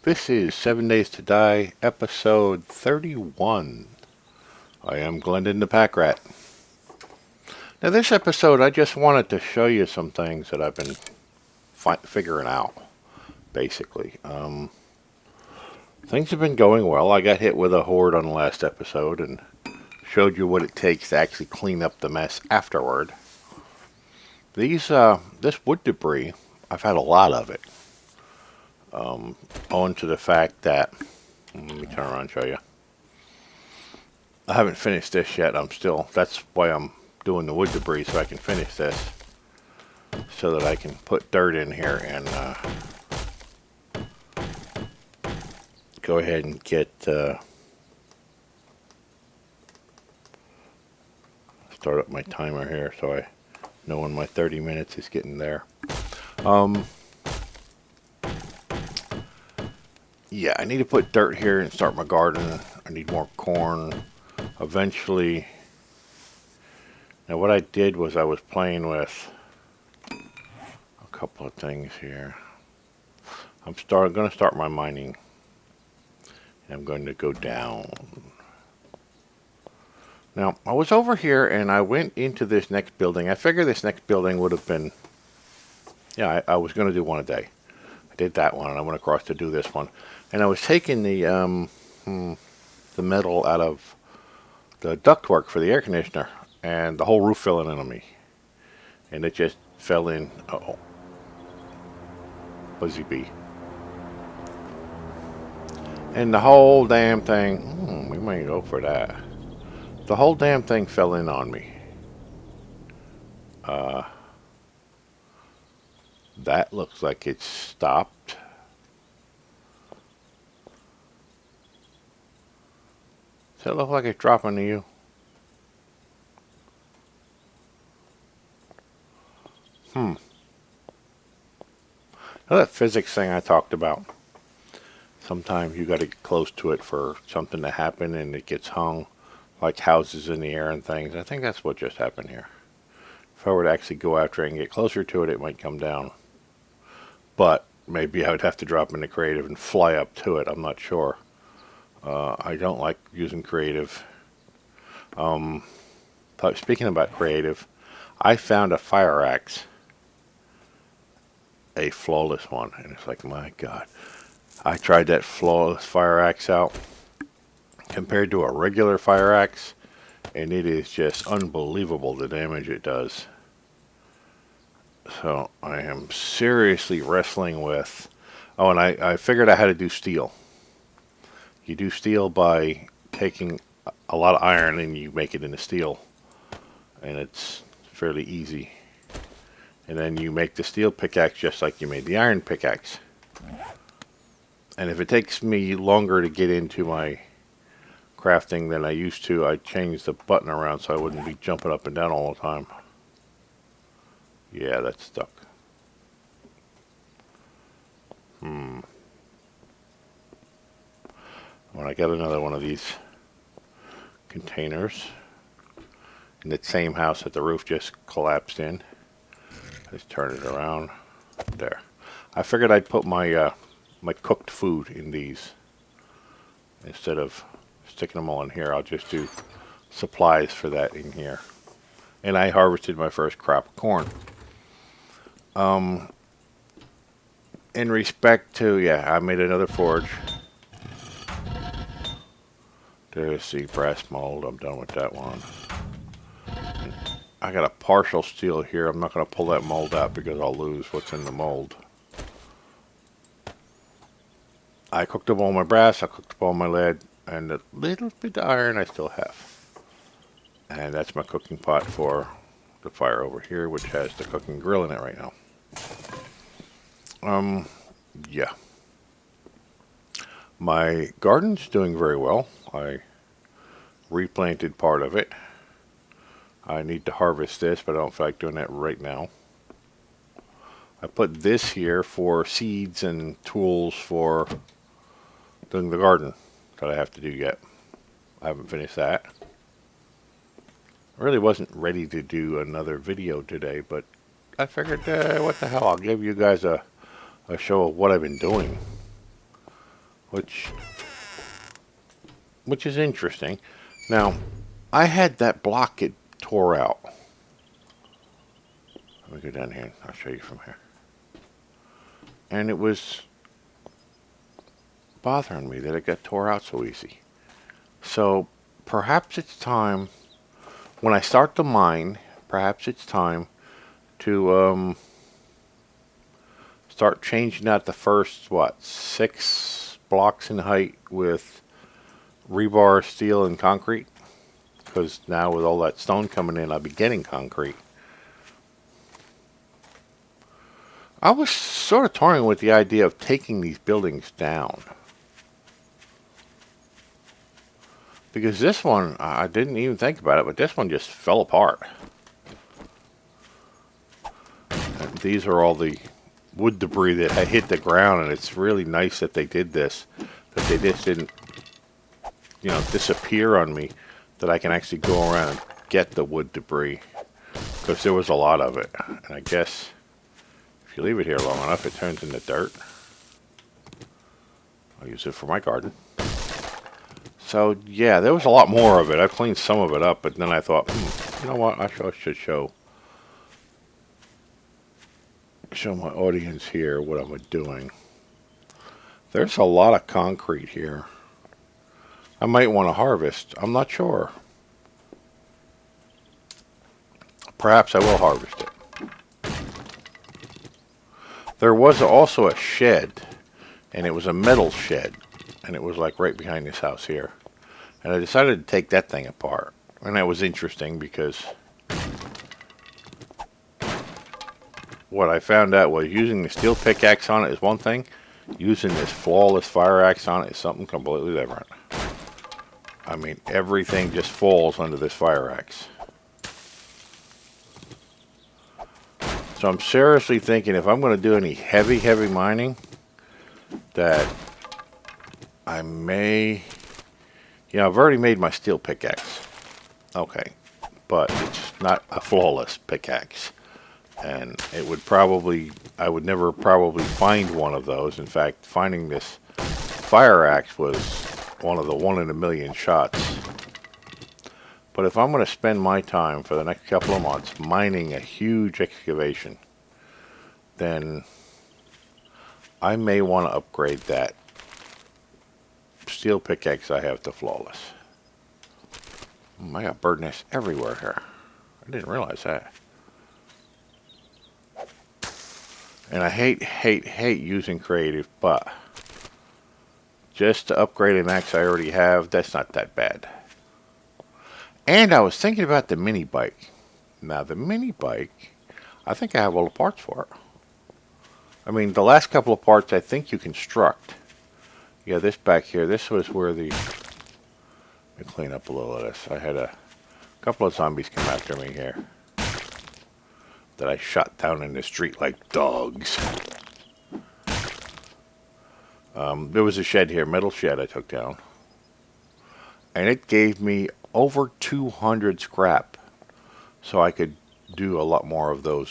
This is 7 Days to Die, episode 31. I am Glendin ThePackRat. Now this episode, I just wanted to show you some things that I've been figuring out, basically. Things have been going well. I got hit with a horde on the last episode and showed you what it takes to actually clean up the mess afterward. This wood debris, I've had a lot of it. Owing to the fact that, let me turn around and show you. I haven't finished this yet. That's why I'm doing the wood debris, so I can finish this. So that I can put dirt in here and go ahead and get, start up my timer here so I know when my 30 minutes is getting there. Yeah, I need to put dirt here and start my garden. I need more corn. Eventually, now what I did was I was playing with a couple of things here. I'm going to start my mining. I'm going to go down. Now, I was over here and I went into this next building. I figured this next building would have been, yeah, I was going to do one a day. I did that one and I went across to do this one. And I was taking the metal out of the ductwork for the air conditioner, and the whole roof fell in on me. And it just fell in. Uh-oh. Buzzy bee. And the whole damn thing, we might go for that. The whole damn thing fell in on me. That looks like it's stopped. Does it look like it's dropping to you? Now that physics thing I talked about. Sometimes you got to get close to it for something to happen and it gets hung, like houses in the air and things. I think that's what just happened here. If I were to actually go after it and get closer to it, it might come down. But maybe I would have to drop into creative and fly up to it. I'm not sure. I don't like using creative. Speaking about creative, I found a fire axe. A flawless one. And it's like, my God. I tried that flawless fire axe out compared to a regular fire axe. And it is just unbelievable the damage it does. So I am seriously wrestling with... Oh, and I figured out how to do steel. You do steel by taking a lot of iron and you make it into steel. And it's fairly easy. And then you make the steel pickaxe just like you made the iron pickaxe. And if it takes me longer to get into my crafting than I used to, I changed the button around so I wouldn't be jumping up and down all the time. Yeah, that's stuck. When I got another one of these containers in the same house that the roof just collapsed in. Just turn it around. There. I figured I'd put my my cooked food in these. Instead of sticking them all in here, I'll just do supplies for that in here. And I harvested my first crop of corn. In respect to, yeah, I made another forge. There's the brass mold. I'm done with that one. I got a partial steel here. I'm not going to pull that mold out because I'll lose what's in the mold. I cooked up all my brass. I cooked up all my lead. And a little bit of iron I still have. And that's my cooking pot for the fire over here, which has the cooking grill in it right now. Yeah. My garden's doing very well. I replanted part of it. I need to harvest this, but I don't feel like doing that right now. I put this here for seeds and tools for doing the garden that I have to do yet. I haven't finished that. I really wasn't ready to do another video today, but I figured, what the hell, I'll give you guys a show of what I've been doing. which is interesting. Now, I had that block get tore out. Let me go down here. I'll show you from here. And it was bothering me that it got tore out so easy. So perhaps it's time, when I start the mine, perhaps it's time to start changing out the first, 6 blocks in height with rebar, steel, and concrete. Because now with all that stone coming in, I'll be getting concrete. I was sort of toying with the idea of taking these buildings down. Because this one, I didn't even think about it, but this one just fell apart. And these are all the wood debris that had hit the ground, and it's really nice that they did this. That they just didn't, disappear on me. That I can actually go around and get the wood debris. Because there was a lot of it. And I guess if you leave it here long enough, it turns into dirt. I'll use it for my garden. So, yeah, there was a lot more of it. I cleaned some of it up, but then I thought, you know what? I should show my audience here what I'm doing. There's a lot of concrete here. I might want to harvest. I'm not sure. Perhaps I will harvest it. There was also a shed, and it was a metal shed, and it was like right behind this house here. And I decided to take that thing apart. And that was interesting because what I found out was using the steel pickaxe on it is one thing. Using this flawless fire axe on it is something completely different. I mean, everything just falls under this fire axe. So I'm seriously thinking if I'm going to do any heavy mining, that I may... I've already made my steel pickaxe. Okay. But it's not a flawless pickaxe. And it would probably... I would never probably find one of those. In fact, finding this fire axe was one of the 1 in a million shots. But if I'm going to spend my time for the next couple of months mining a huge excavation, then I may want to upgrade that steel pickaxe I have to flawless. I got bird nests everywhere here. I didn't realize that. And I hate using creative, but just to upgrade an axe I already have, that's not that bad. And I was thinking about the mini bike. Now the mini bike, I think I have all the parts for it. I mean, the last couple of parts I think you construct. Yeah, this back here, this was where the... Let me clean up a little of this. I had a couple of zombies come after me here that I shot down in the street like dogs. There was a shed here, metal shed I took down. And it gave me over 200 scrap. So I could do a lot more of those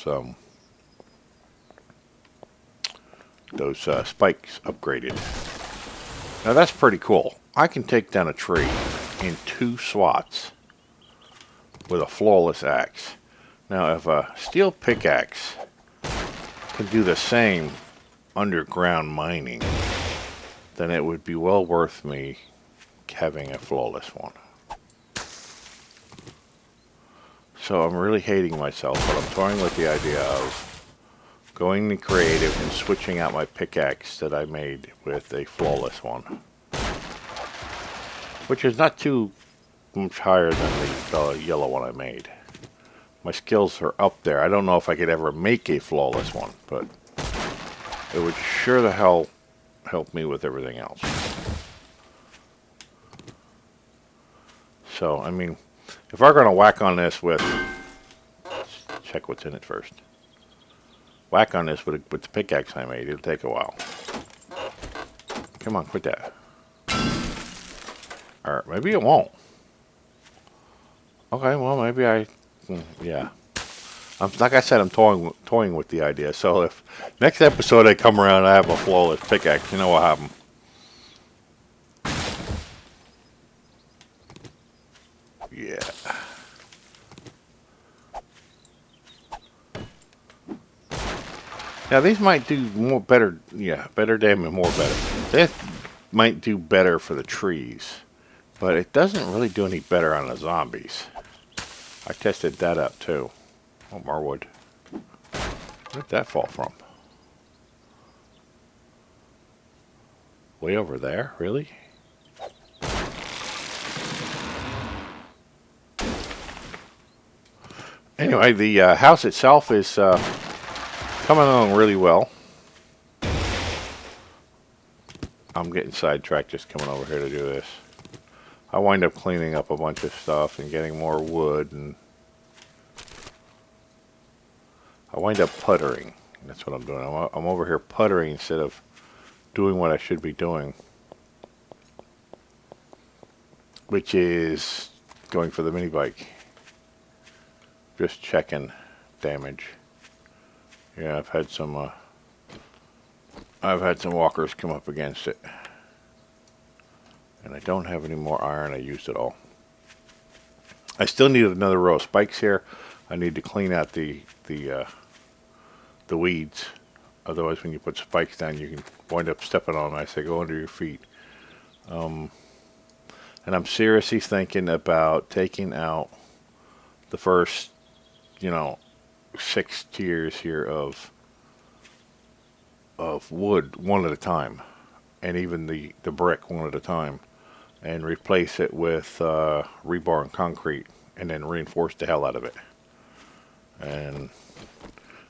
spikes upgraded. Now that's pretty cool. I can take down a tree in 2 swats with a flawless axe. Now if a steel pickaxe could do the same underground mining, then it would be well worth me having a flawless one. So I'm really hating myself, but I'm toying with the idea of going to creative and switching out my pickaxe that I made with a flawless one. Which is not too much higher than the yellow one I made. My skills are up there. I don't know if I could ever make a flawless one, but it would sure the hell help me with everything else. So, I mean, if I'm going to whack on this with... Let's check what's in it first. Whack on this with the pickaxe I made. It'll take a while. Come on, quit that. Or maybe it won't. Okay, well, maybe yeah. Like I said, I'm toying with the idea. So if next episode I come around and I have a flawless pickaxe, you know what happened. Yeah. Now these might do more better, yeah, better damage, more better. This might do better for the trees, but it doesn't really do any better on the zombies. I tested that up too. Oh, more wood. Where did that fall from? Way over there? Really? Anyway, the house itself is coming along really well. I'm getting sidetracked just coming over here to do this. I wind up cleaning up a bunch of stuff and getting more wood, and I wind up puttering. That's what I'm doing. I'm over here puttering instead of doing what I should be doing, which is going for the mini bike. Just checking damage. Yeah, I've had some walkers come up against it, and I don't have any more iron. I used it all. I still need another row of spikes here. I need to clean out the weeds. Otherwise, when you put spikes down, you can wind up stepping on them. I say go under your feet. And I'm seriously thinking about taking out the first, 6 tiers here of wood one at a time, and even the brick one at a time, and replace it with rebar and concrete, and then reinforce the hell out of it. And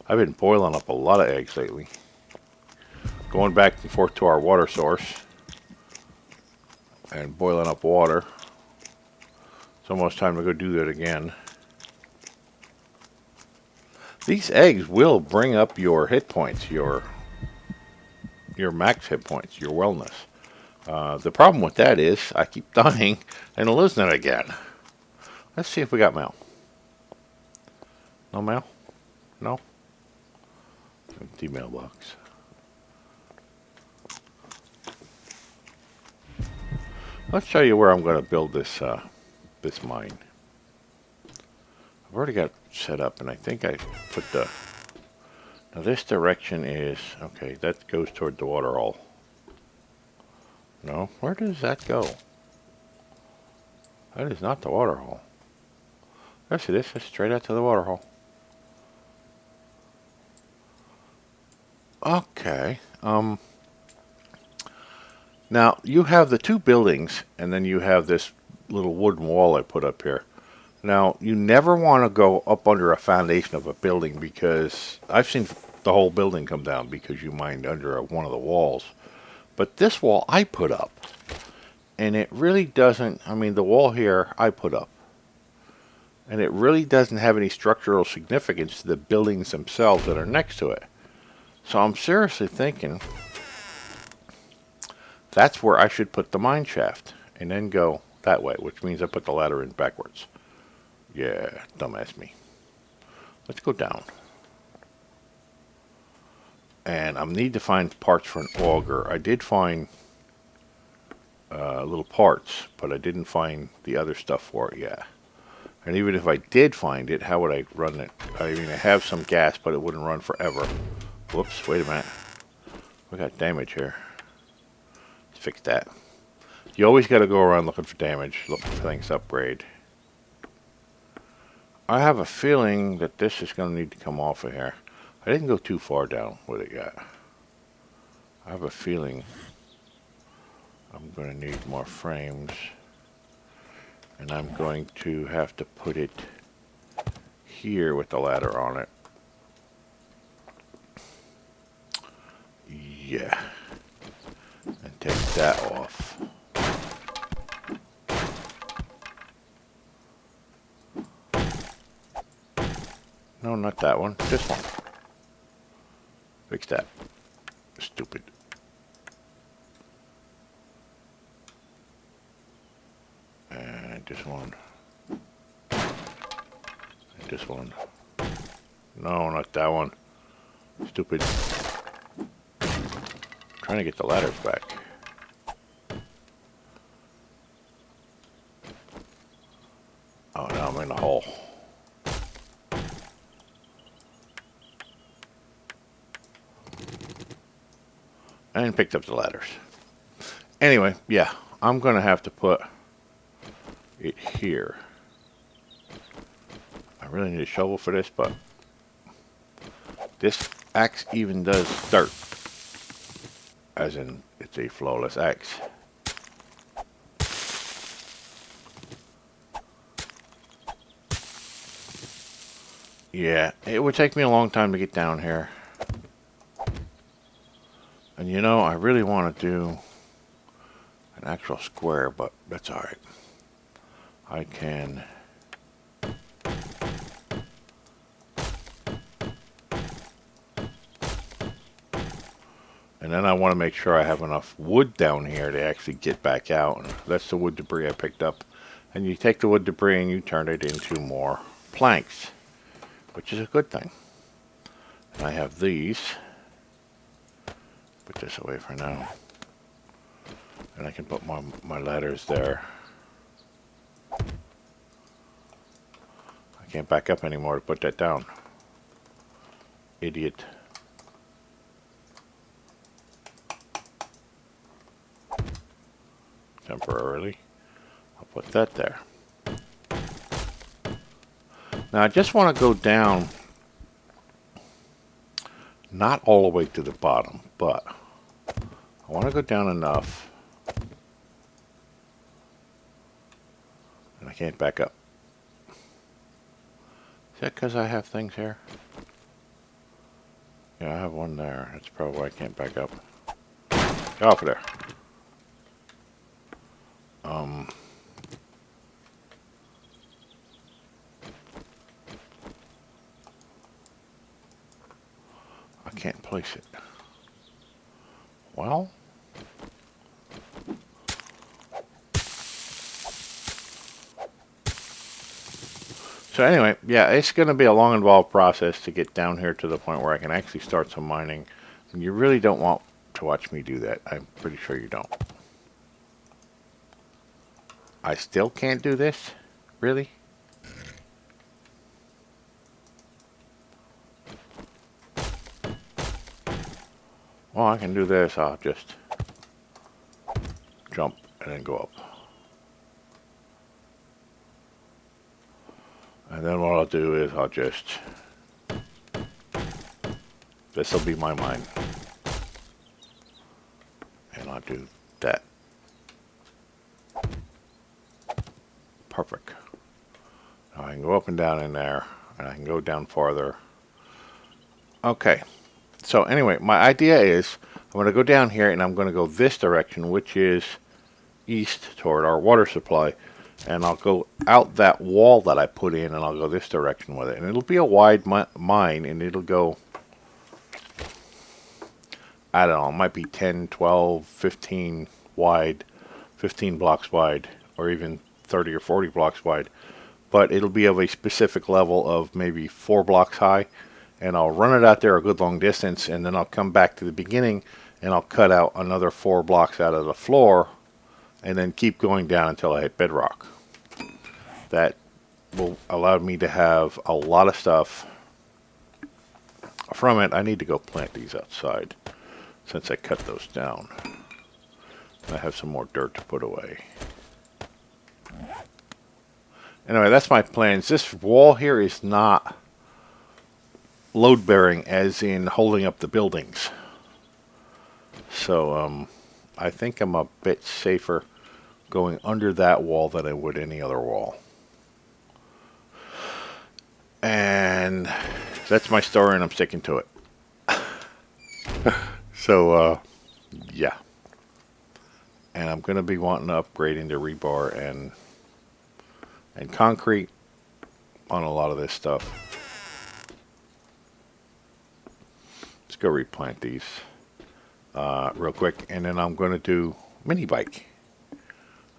I've been boiling up a lot of eggs lately, going back and forth to our water source and boiling up water. It's almost time to go do that again. These eggs will bring up your hit points, your max hit points, your wellness. The problem with that is I keep dying and losing it again. Let's see if we got mail. No mail? No? Empty mailbox. Let's show you where I'm going to build this this mine. I've already got it set up, and I think I put the... Now this direction is... Okay, that goes toward the water hole. No, where does that go? That is not the water hole. Yes, it is. It's straight out to the water hole. Okay. Now, you have the two buildings, and then you have this little wooden wall I put up here. Now, you never want to go up under a foundation of a building, because I've seen the whole building come down because you mined under one of the walls. But this wall I put up, and it really doesn't, I mean, the wall here I put up, and it really doesn't have any structural significance to the buildings themselves that are next to it. So I'm seriously thinking that's where I should put the mine shaft, and then go that way, which means I put the ladder in backwards. Yeah, dumbass me. Let's go down. And I need to find parts for an auger. I did find little parts, but I didn't find the other stuff for it yet. And even if I did find it, how would I run it? I mean, I have some gas, but it wouldn't run forever. Whoops, wait a minute. We got damage here. Let's fix that. You always got to go around looking for damage, looking for things to upgrade. I have a feeling that this is going to need to come off of here. I didn't go too far down with it yet. I have a feeling I'm going to need more frames. And I'm going to have to put it here with the ladder on it. Yeah. And take that off. No, not that one. This one. Fix that. Stupid. And this one. And this one. No, not that one. Stupid. Trying to get the ladders back. and picked up the ladders. Anyway, yeah, I'm going to have to put it here. I really need a shovel for this, but this axe even does dirt. As in, it's a flawless axe. Yeah, it would take me a long time to get down here. And you know, I really want to do an actual square, but that's alright. I can... And then I want to make sure I have enough wood down here to actually get back out. And that's the wood debris I picked up. And you take the wood debris and you turn it into more planks, which is a good thing. And I have these. Put this away for now. And I can put my ladders there. I can't back up anymore to put that down. Idiot. Temporarily. I'll put that there. Now I just want to go down, not all the way to the bottom, but I want to go down enough. And I can't back up. Is that because I have things here? Yeah, I have one there. That's probably why I can't back up. Get off of there. I can't place it. Well, so anyway, yeah, it's going to be a long, involved process to get down here to the point where I can actually start some mining. And you really don't want to watch me do that. I'm pretty sure you don't. I still can't do this? Really? Well, I can do this. I'll just jump and then go up. And then what I'll do is I'll just... This will be my mine. And I'll do that. Perfect. Now I can go up and down in there. And I can go down farther. Okay. So anyway, my idea is I'm going to go down here and I'm going to go this direction, which is east toward our water supply. And I'll go out that wall that I put in and I'll go this direction with it. And it'll be a wide mine and it'll go, I don't know, it might be 10, 12, 15 wide, 15 blocks wide, or even 30 or 40 blocks wide. But it'll be of a specific level of maybe 4 blocks high. And I'll run it out there a good long distance, and then I'll come back to the beginning, and I'll cut out another 4 blocks out of the floor, and then keep going down until I hit bedrock. That will allow me to have a lot of stuff from it. I need to go plant these outside, since I cut those down. I have some more dirt to put away. Anyway, that's my plans. This wall here is not load bearing as in holding up the buildings. So I think I'm a bit safer going under that wall than I would any other wall. And that's my story and I'm sticking to it. So yeah. And I'm going to be wanting to upgrade into rebar and concrete on a lot of this stuff. Let's go replant these real quick, and then I'm going to do mini bike.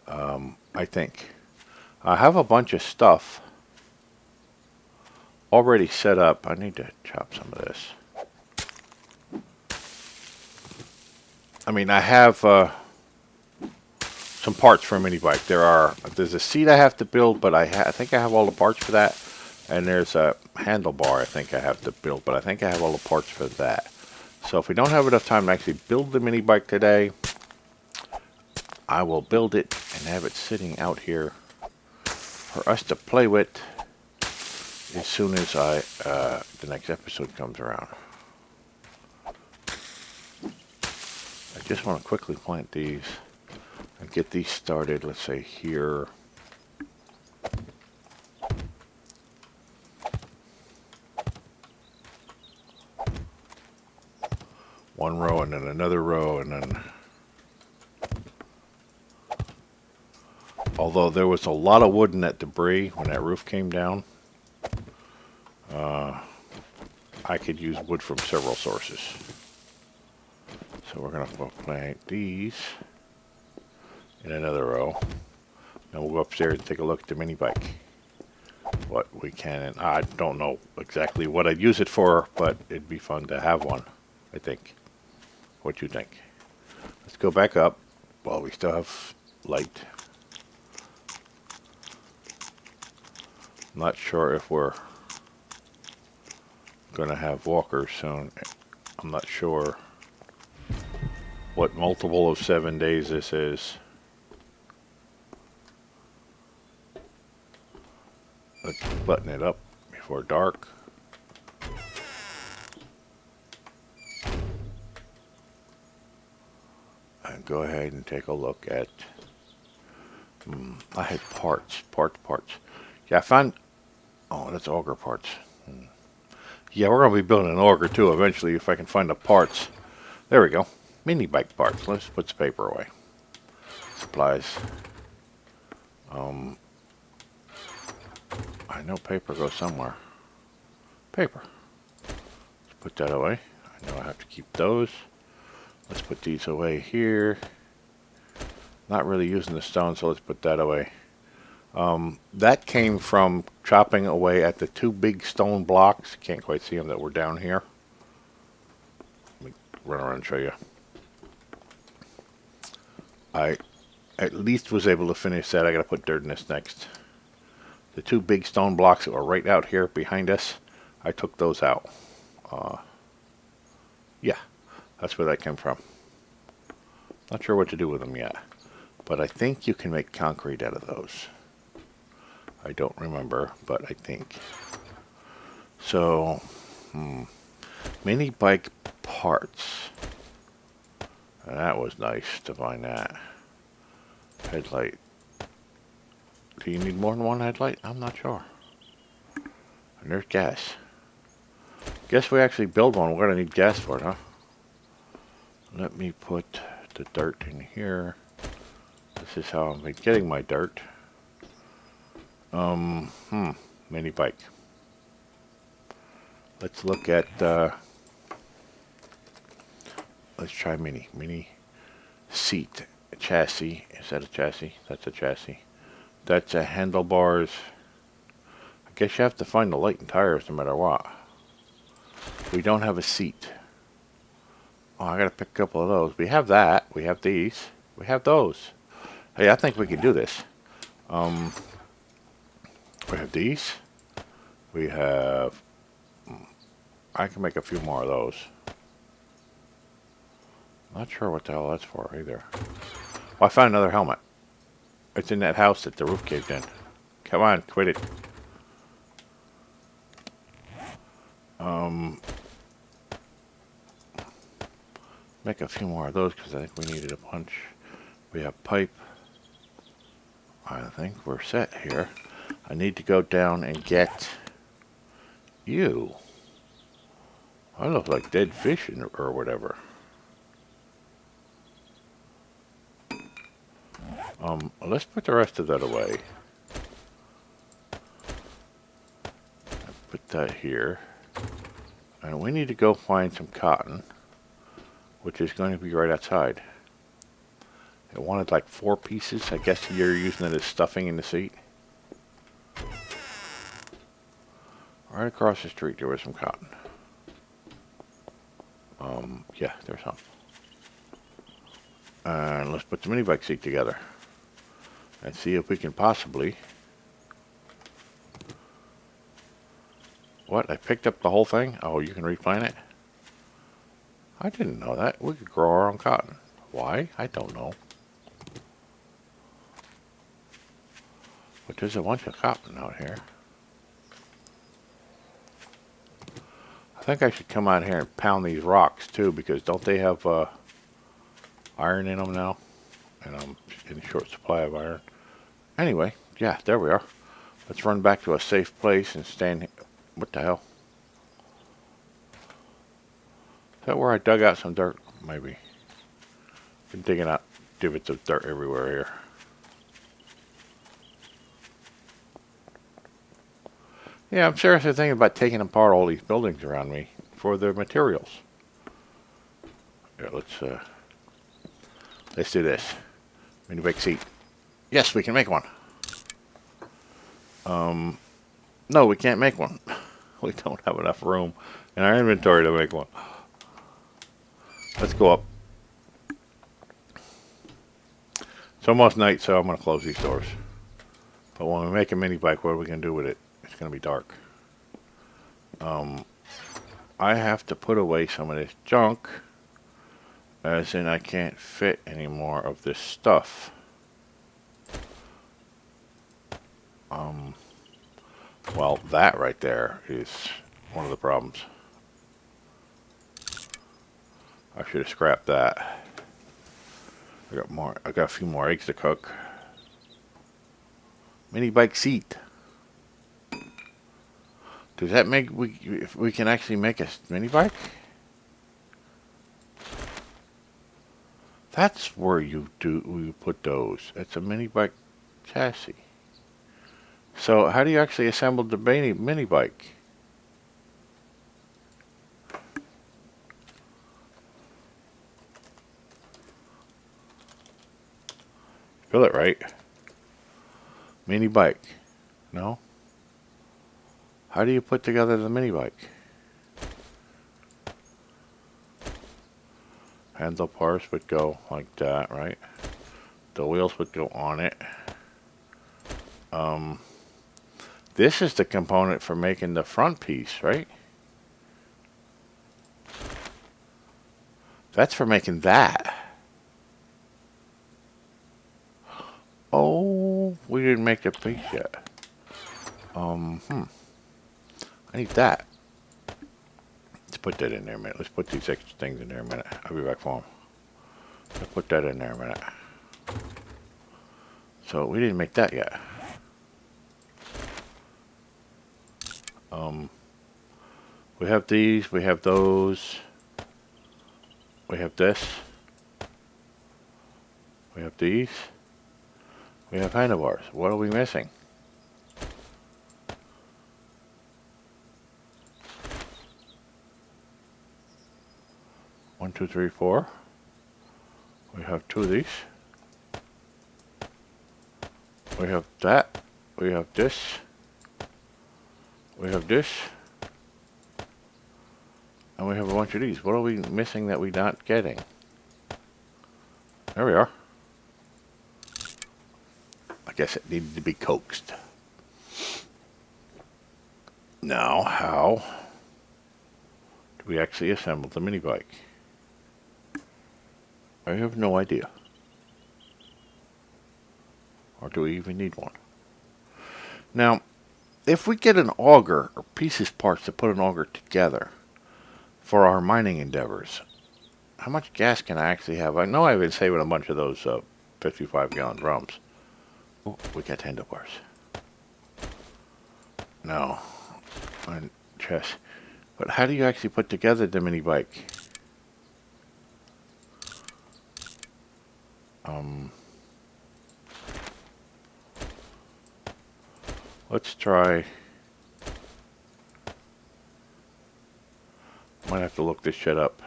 I think I have a bunch of stuff already set up. I need to chop some of this. I mean, I have some parts for a mini bike. There's a seat I have to build, but I think I have all the parts for that. And there's a handlebar I think I have to build, but I think I have all the parts for that. So if we don't have enough time to actually build the mini bike today, I will build it and have it sitting out here for us to play with as soon as the next episode comes around. I just want to quickly plant these and get these started. Let's say here. One row and then another row and then... Although there was a lot of wood in that debris when that roof came down, I could use wood from several sources. So we're going to plant these in another row. Then we'll go upstairs and take a look at the mini bike. What we can, and I don't know exactly what I'd use it for, but it'd be fun to have one, I think. What you think? Let's go back up while we still have light. Not sure if we're going to have walkers soon. I'm not sure what multiple of 7 days this is. Let's button it up before dark. And go ahead and take a look at... I had parts. Yeah, I found... Oh, that's auger parts. Yeah, we're going to be building an auger too eventually if I can find the parts. There we go. Mini bike parts. Let's put the paper away. Supplies. I know paper goes somewhere. Paper. Let's put that away. I know I have to keep those. Let's put these away here. Not really using the stone, so let's put that away. That came from chopping away at the two big stone blocks. Can't quite see them that were down here. Let me run around and show you. I at least was able to finish that. I gotta put dirt in this next. The two big stone blocks that were right out here behind us, I took those out. Yeah, that's where that came from. Not sure what to do with them yet, but I think you can make concrete out of those. I don't remember, but I think. So, mini bike parts. That was nice to find that. Headlight. Do you need more than one headlight? I'm not sure. And there's gas. Guess we actually build one. We're going to need gas for it, huh? Let me put the dirt in here. This is how I'm getting my dirt. Mini bike. Let's look at, let's try mini. Mini seat. A chassis. Is that a chassis? That's a chassis. That's a handlebars. I guess you have to find the light and tires no matter what. We don't have a seat. Oh, I gotta pick a couple of those. We have that. We have these. We have those. Hey, I think we can do this. We have these. We have... I can make a few more of those. Not sure what the hell that's for either. Oh, I found another helmet. It's in that house that the roof caved in. Come on, quit it. Make a few more of those because I think we needed a bunch. We have pipe. I think we're set here. I need to go down and get you. I look like dead fish or whatever. Let's put the rest of that away. Put that here. And we need to go find some cotton, which is going to be right outside. It wanted like 4 pieces. I guess you're using it as stuffing in the seat. Right across the street there was some cotton. Yeah, there's some. And let's put the mini bike seat together. And see if we can possibly... What? I picked up the whole thing? Oh, you can replant it? I didn't know that. We could grow our own cotton. Why? I don't know. But there's a bunch of cotton out here. I think I should come out here and pound these rocks too, because don't they have iron in them now? And I'm in short supply of iron. Anyway, yeah, there we are. Let's run back to a safe place and stand here. What the hell? Is that where I dug out some dirt? Maybe. Been digging out divots of dirt everywhere here. Yeah, I'm seriously thinking about taking apart all these buildings around me for their materials. Here, let's do this. Mini bike seat. Yes, we can make one. No, we can't make one. We don't have enough room in our inventory to make one. Let's go up. It's almost night, so I'm going to close these doors. But when we make a mini bike, what are we going to do with it? It's going to be dark. I have to put away some of this junk, as in I can't fit any more of this stuff. Well, that right there is one of the problems. I should have scrapped that. I got a few more eggs to cook. Mini bike seat. Does that make if we can actually make a mini bike? That's where you put those. It's a mini bike chassis. So how do you actually assemble the mini bike? Feel it right. Mini bike. No? How do you put together the mini bike? Handlebars would go like that, right? The wheels would go on it. This is the component for making the front piece, right? That's for making that. Oh, we didn't make the piece yet. I need that. Let's put that in there a minute. Let's put these extra things in there a minute. I'll be back for them. Let's put that in there a minute. So we didn't make that yet. We have these, we have those, we have this, we have these, we have handlebars. What are we missing? One, two, three, four. We have two of these. We have that. We have this. We have this. And we have a bunch of these. What are we missing that we're not getting? There we are. I guess it needed to be coaxed. Now, how do we actually assemble the mini bike? I have no idea. Or do we even need one? Now, if we get an auger or pieces parts to put an auger together for our mining endeavors, how much gas can I actually have? I know I've been saving a bunch of those 55-gallon drums. Oh, we got handlebars. No. And chest. But how do you actually put together the mini bike? Let's try. Might have to look this shit up.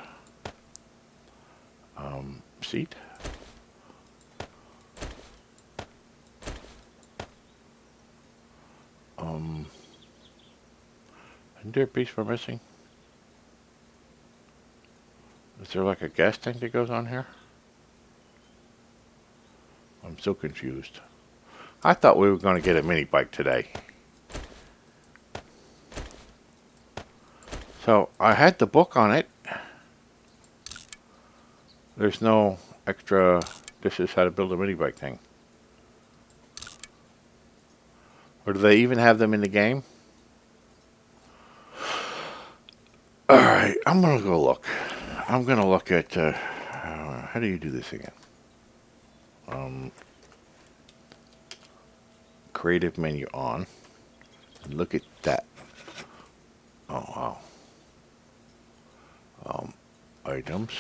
Seat. Isn't there a piece we're missing? Is there like a gas tank that goes on here? I'm so confused. I thought we were going to get a mini bike today. So I had the book on it. There's no extra, this is how to build a mini bike thing. Or do they even have them in the game? Alright, I'm going to go look. I'm going to look at, how do you do this again? Creative menu on. Look at that. Oh, wow. Items.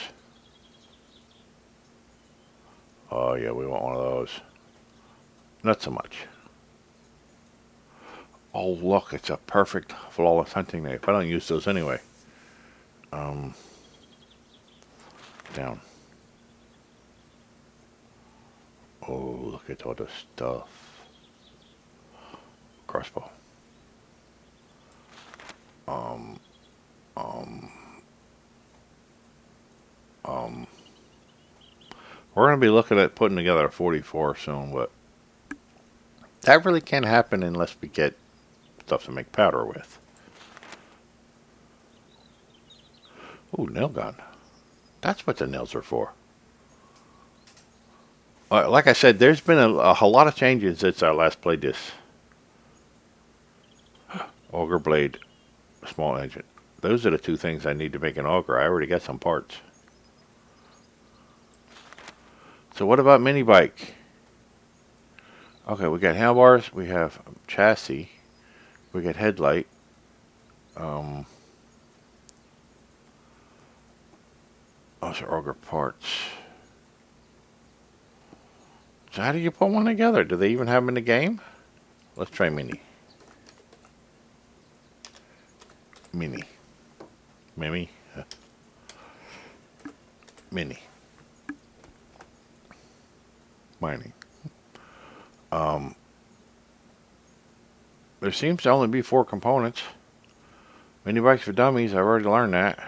Oh, yeah, we want one of those. Not so much. Oh, look, it's a perfect flawless hunting knife. I don't use those anyway. Down. Oh, look at all the stuff. Crossbow. We're going to be looking at putting together a 44 soon, but that really can't happen unless we get stuff to make powder with. Ooh, nail gun. That's what the nails are for. Like I said, there's been a lot of changes since I last played this. Auger blade, small engine. Those are the two things I need to make an auger. I already got some parts. So what about mini bike? Okay, we got handlebars, we have chassis, we got headlight. Those are auger parts. So how do you put one together? Do they even have them in the game? Let's try mini. Mini. Mimi. Mini. Mining. There seems to only be 4 components. Mini bikes for dummies, I've already learned that.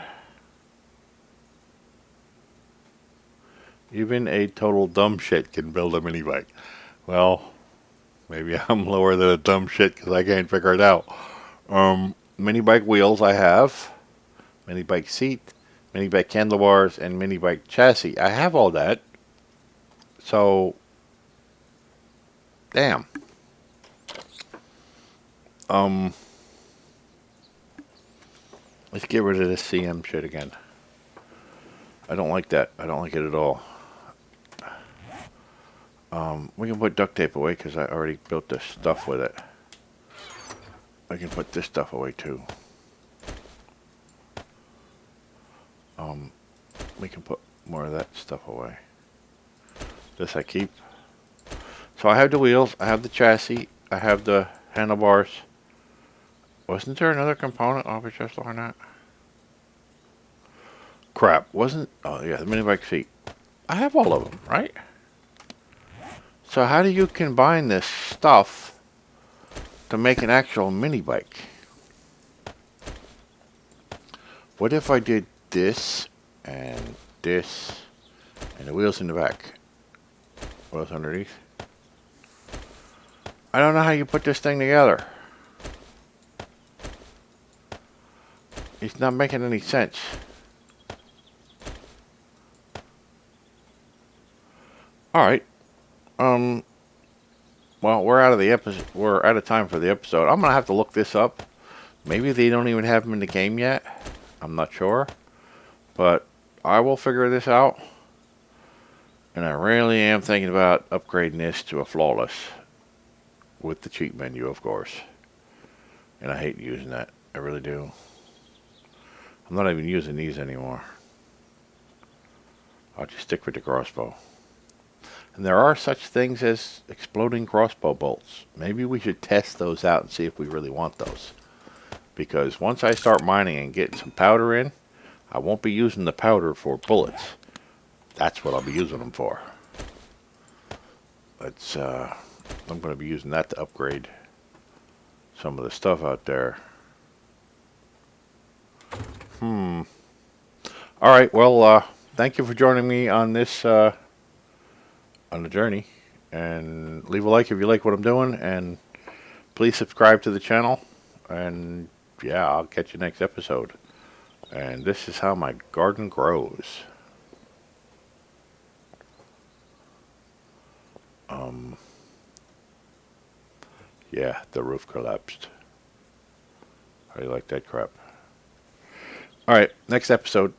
Even a total dumb shit can build a mini bike. Well, maybe I'm lower than a dumb shit because I can't figure it out. Mini bike wheels I have. Mini bike seat. Mini bike handlebars. And mini bike chassis. I have all that. So, damn. Let's get rid of this CM shit again. I don't like that. I don't like it at all. We can put duct tape away because I already built this stuff with it. I can put this stuff away too. We can put more of that stuff away. This I keep. So I have the wheels, I have the chassis, I have the handlebars. Wasn't there another component off of just on that? Crap, wasn't, oh yeah, the mini bike seat. I have all of them, right? So how do you combine this stuff to make an actual mini bike? What if I did this and this and the wheels in the back? Wheels underneath? I don't know how you put this thing together. It's not making any sense. Alright. Well, we're out of the episode. We're out of time for the episode. I'm gonna have to look this up. Maybe they don't even have them in the game yet. I'm not sure. But I will figure this out. And I really am thinking about upgrading this to a flawless. With the cheat menu, of course. And I hate using that. I really do. I'm not even using these anymore. I'll just stick with the crossbow. And there are such things as exploding crossbow bolts. Maybe we should test those out and see if we really want those. Because once I start mining and getting some powder in, I won't be using the powder for bullets. That's what I'll be using them for. Let's, I'm going to be using that to upgrade some of the stuff out there. Alright, well, thank you for joining me on this, on the journey. And leave a like if you like what I'm doing. And please subscribe to the channel. And yeah, I'll catch you next episode. And this is how my garden grows. Yeah, the roof collapsed. How do you like that crap? All right, next episode.